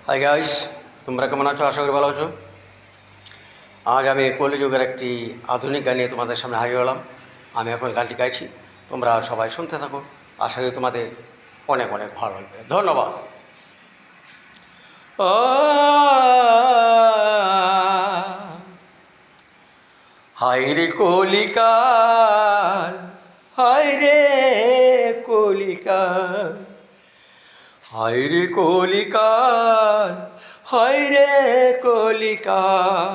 Hi guys, তোমরা কেমন আছো? আশা করি ভালো আছো। আজ আমি কলিযুগের একটি আধুনিক গান নিয়ে তোমাদের সামনে হাজির হলাম। আমি এখন গানটি গাইছি, তোমরা সবাই শুনতে থাকো। আশা করি তোমাদের অনেক অনেক ভালো লাগবে। ধন্যবাদ। হায় রে কলিকাল, হায় রে কলিকাল, হায় রে কলিকাল, হায় রে কলিকাল।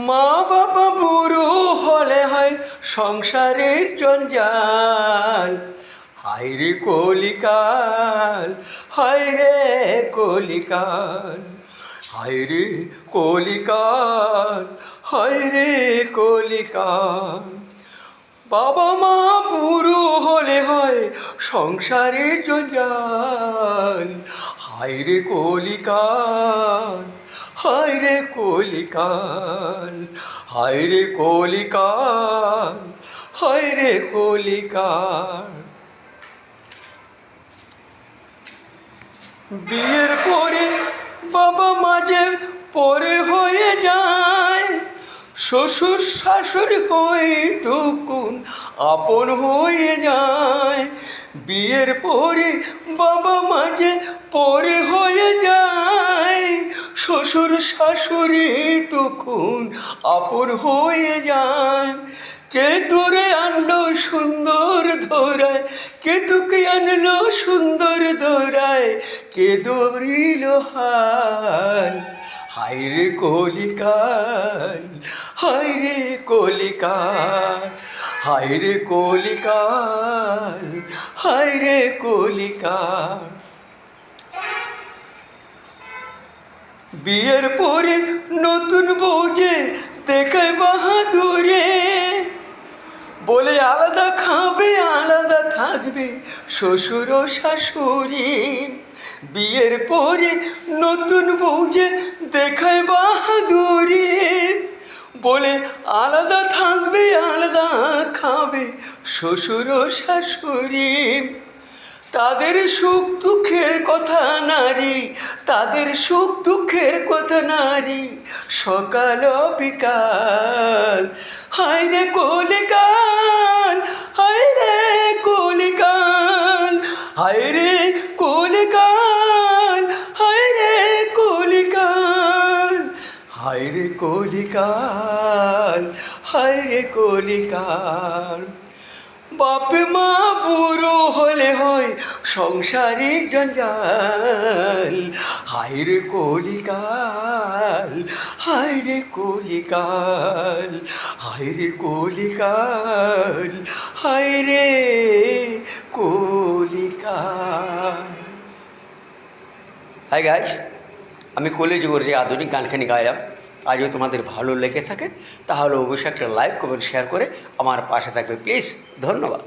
মা বাবা বুড়ো হলে হয় সংসারের জঞ্জাল। হায় রে কলিকাল, হায় রে কলিকাল, হায় রে কলিকাল, হায় রে কলিকাল। বাবা মা বুড়ো হলে হয় সংসারের জঞ্জাল। হায় রে কলিকাল, হায় রে কলিকাল, হায় রে কলিকাল, হায় রে কলিকাল। বিয়ের পরে বাবা মাঝে পরে হয়ে যায়, শ্বশুর শাশুড়ি হয়ে তখন আপন হয়ে যায়। বিয়ের পরে বাবা মাঝে পরে হয়ে যায়, শ্বশুর শাশুড়ি তখন আপন হয়ে যায়। কে তোরে আনলো সুন্দর ধরায়, কে তোকে আনলো সুন্দর ধরায়, কে ধরিল হাল। হায় রে কলিকাল, হায় রে কলিকাল, হায় রে কলিকাল, হায় রে কলিকাল। বিয়ের পরে নতুন বউ যে দেখায় বাহাদুরে, বলে আলাদা খাবে আলাদা থাকবে শ্বশুর ও শাশুড়ি। বিয়ের পরে নতুন বউ যে দেখায় বাহাদুরি, বলে আলাদা থাকবে আলাদা খাবে শ্বশুর ও শাশুড়ি। তাদের সুখ দুঃখের কথা নারী, তাদের সুখ দুঃখের কথা নারী সকাল বিকাল। হায় রে কলিকাল, হায় রে কলিকাল, হায় রে কলিকাল, হায় রে কলিকাল, হায় রে কলিকাল, হায় রে কলিকাল। বাপে মা বুড়ো হলে হয় সংসারের জঞ্জাল। হায় রে কলিকাল, হায় রে কলিকাল, হায় রে কলিকাল, হায় রে কলিকাল। হাই গাইস, আমি কলিযুগের যে আধুনিক গানখানি গাইলাম, আজ যদি তোমাদের ভালো লেগে থাকে তাহলে অবশ্যই একটা লাইক কমেন্ট শেয়ার করে আমার পাশে থাকবে প্লিজ। ধন্যবাদ।